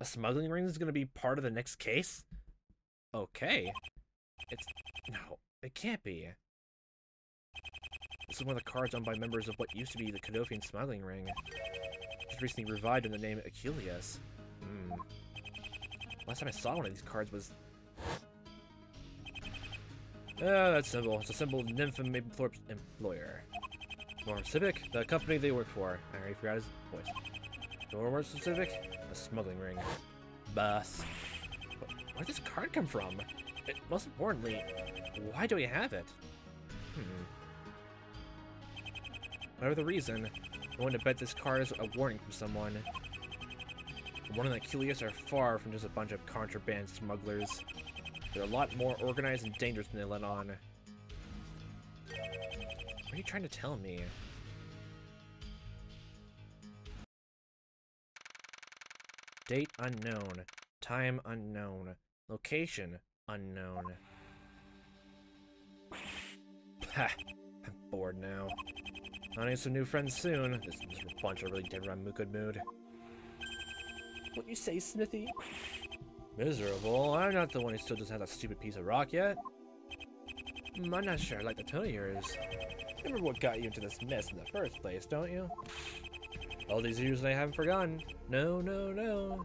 Speaker 1: A smuggling ring is gonna be part of the next case? Okay. No, it can't be. This is one of the cards owned by members of what used to be the Cadofian smuggling ring. Just recently revived in the name Achilles. Last time I saw one of these cards was... that symbol. It's a symbol of Nympha Mapplethorpe's employer. More specific, the company they work for. I already forgot his voice. More specific, a smuggling ring. Bus. Where'd this card come from? And most importantly, why do we have it? Whatever the reason, I'm going to bet this card is a warning from someone. The one and the Achilles are far from just a bunch of contraband smugglers. They're a lot more organized and dangerous than they let on. What are you trying to tell me? Date unknown. Time unknown. Location unknown. Ha! I'm bored now. I need some new friends soon. This bunch are really dead around good mood. What you say, Smithy? Miserable? I'm not the one who still doesn't have that stupid piece of rock yet. I'm not sure I like the tone of yours. Remember what got you into this mess in the first place, don't you? All these years I haven't forgotten. No.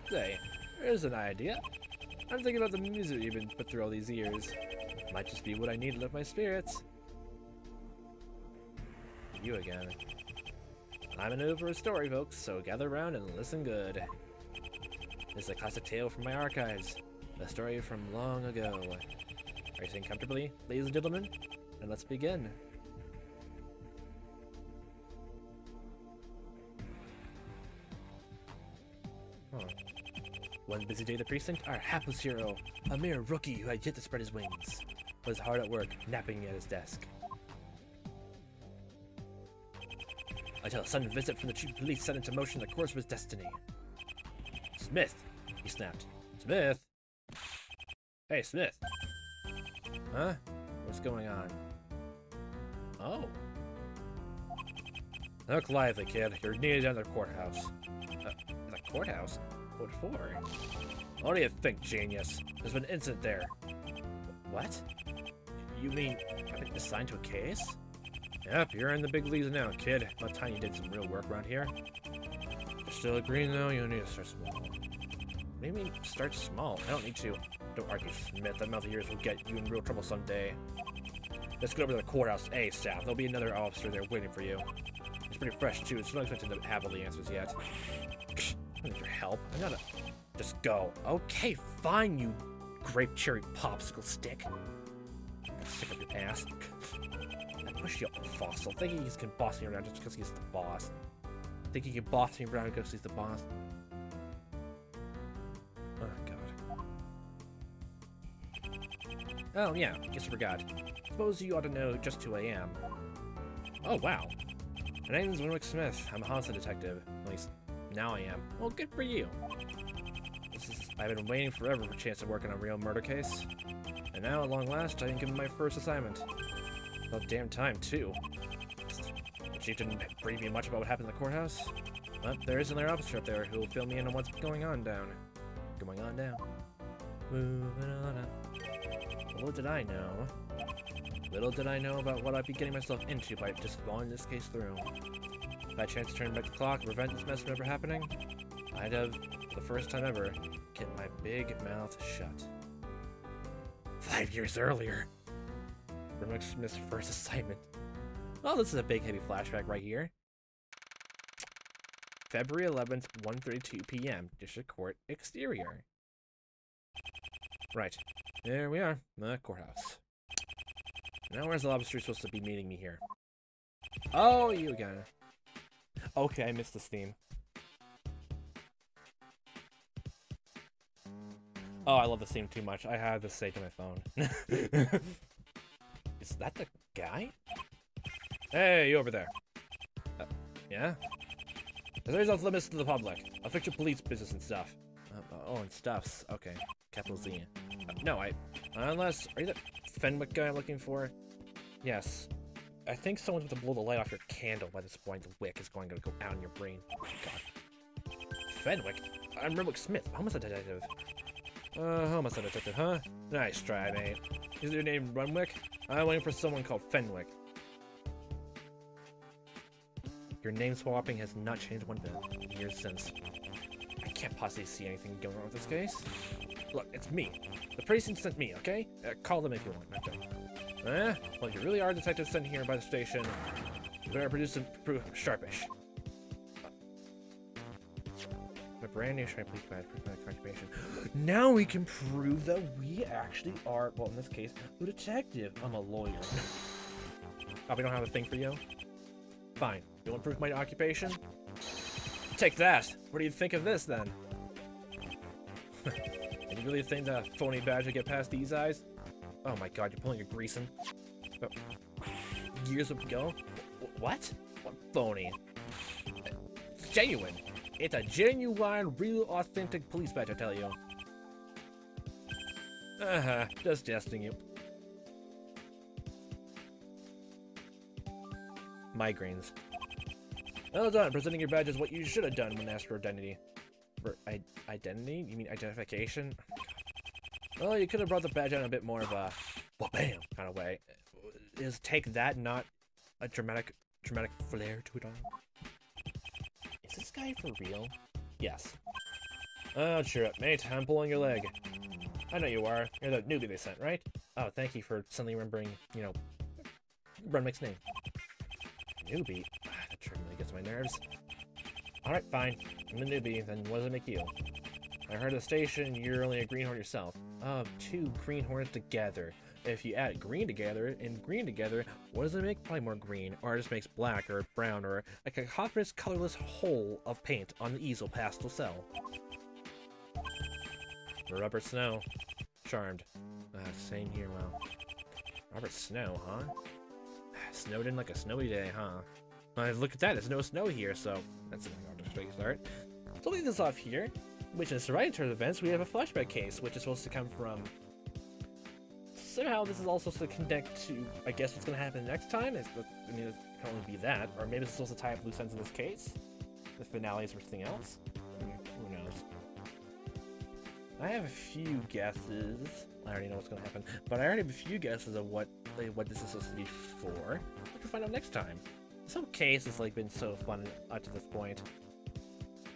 Speaker 1: Say, here's an idea. I'm thinking about the music you've been put through all these years. Might just be what I need to lift my spirits. You again. I'm in the mood for a story, folks, so gather around and listen good. This is a classic tale from my archives. A story from long ago. Are you sitting comfortably, ladies and gentlemen? And let's begin. One busy day at the precinct, our hapless hero, a mere rookie who had yet to spread his wings, was hard at work, napping at his desk. Until a sudden visit from the chief of police set into motion the course of his destiny. Smith! He snapped. Smith! Hey, Smith! Huh? What's going on? Oh. Look lively, kid. You're needed at the courthouse. The courthouse? What for? What do you think, genius? There's been an incident there. What? You mean I've been assigned to a case? Yep, you're in the big leagues now, kid. About time you did some real work around here. You're still green though, you need to start small. What do you mean, start small? I don't need to. Don't argue, Smith. That mouth of yours will get you in real trouble someday. Let's get over to the courthouse ASAP. There'll be another officer there waiting for you. He's pretty fresh too, so don't expect him to have all the answers yet. I need your help. I'm not a... Just go. Okay, fine, you grape cherry popsicle stick. Stick up your ass. I push you up, fossil. Thinking he can boss me around just because he's the boss. Think he can boss me around because he's the boss. Oh, God. Oh, yeah. Guess I forgot. Suppose you ought to know just who I am. Oh, wow. My name's Winwick Smith. I'm a homicide detective. At least, now I am. Well, good for you. I've been waiting forever for a chance to work on a real murder case. And now, at long last, I can give him my first assignment. About damn time, too. The chief didn't brief me much about what happened in the courthouse. But there is another officer up there who will fill me in on what's going on down. Moving on up. Little did I know. Little did I know about what I'd be getting myself into by just following this case through. If I had a chance to turn back the clock and prevent this mess from ever happening, I'd have, for the first time ever, kept my big mouth shut. 5 years earlier. Winwick Smith's first assignment. Well, this is a big heavy flashback right here. February 11th, 1:32 p.m. District Court exterior. Right. There we are. The courthouse. Now where's the officer supposed to be meeting me here? Oh, you again. Okay, I missed this theme. Oh, I love this theme too much. I have this saved on my phone. Is that the guy? Hey, you over there. Yeah? As a result of limits to the public, I'll fix your police business and stuff. Oh, and stuffs. Okay. Capital Z. No, unless... Are you the Fenwick guy I'm looking for? Yes. I think someone's going to blow the light off your candle by this point. The wick is going to go out in your brain. Oh, God. Fenwick? I'm Renwick Smith, homicide detective. Homicide detective, huh? Nice try, mate. Is your name Renwick? I'm waiting for someone called Fenwick. Your name swapping has not changed one bit. Years since. I can't possibly see anything going on with this case. Look, it's me. The precinct sent me, okay? Call them if you want. Okay. Well, you really are a detective sent here by the station. You better produce some proof sharpish. A brand new shiny police badge, proof of occupation. Now we can prove that we actually are, well, in this case, a detective. I'm a lawyer. Oh, we don't have a thing for you? Fine. You want proof of my occupation? Take that! What do you think of this, then? And you really think that phony badge will get past these eyes? Oh my god, you're pulling your greasing. Oh. Years ago? What? What phony? It's genuine. It's a genuine, real, authentic police badge, I tell you. Just testing you. Migraines. Well done. Presenting your badge is what you should have done when asked for identity. For identity? You mean identification? Well, you could have brought the badge out in a bit more of a wha-bam kind of way. Is take that not a dramatic flair to it all? Is this guy for real? Yes. Oh, cheer up, mate. I'm pulling your leg. I know you are. You're the newbie they sent, right? Oh, thank you for suddenly remembering, you know, Renwick's name. Newbie? That term really gets my nerves. Alright, fine. I'm a newbie, then what does it make you? I heard at the station you're only a greenhorn yourself. Two greenhorns together. If you add green together and green together, what does it make? Probably more green, or it just makes black or brown, or a cacophonous colorless hole of paint on the easel pastel cell. Robert Snow. Charmed. Same here, well. Robert Snow, huh? Snowed in like a snowy day, huh? Look at that, there's no snow here, so that's a good start. So leave this off here, which is the right turn of events. We have a flashback case, which is supposed to come from... Somehow this is also supposed to connect to, I guess, what's going to happen next time. It can only be that, or maybe it's supposed to tie up loose ends in this case. The finales or something else. Who knows? I have a few guesses. I already know what's going to happen, but I already have a few guesses of what this is supposed to be for. We can find out next time. This whole case has been so fun up to this point.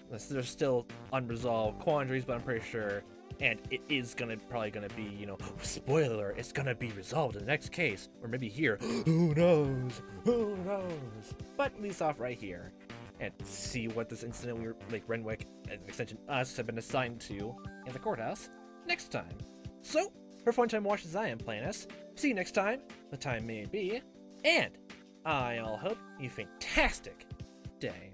Speaker 1: There's still unresolved quandaries, but I'm pretty sure, and it is probably gonna be, you know, spoiler, it's gonna be resolved in the next case, or maybe here. Who knows? Who knows? But at least off right here, and see what this incident Renwick and extension us have been assigned to in the courthouse next time. So, for fun time watch as I am playing us, see you next time, the time may be, and I all hope you fantastic day.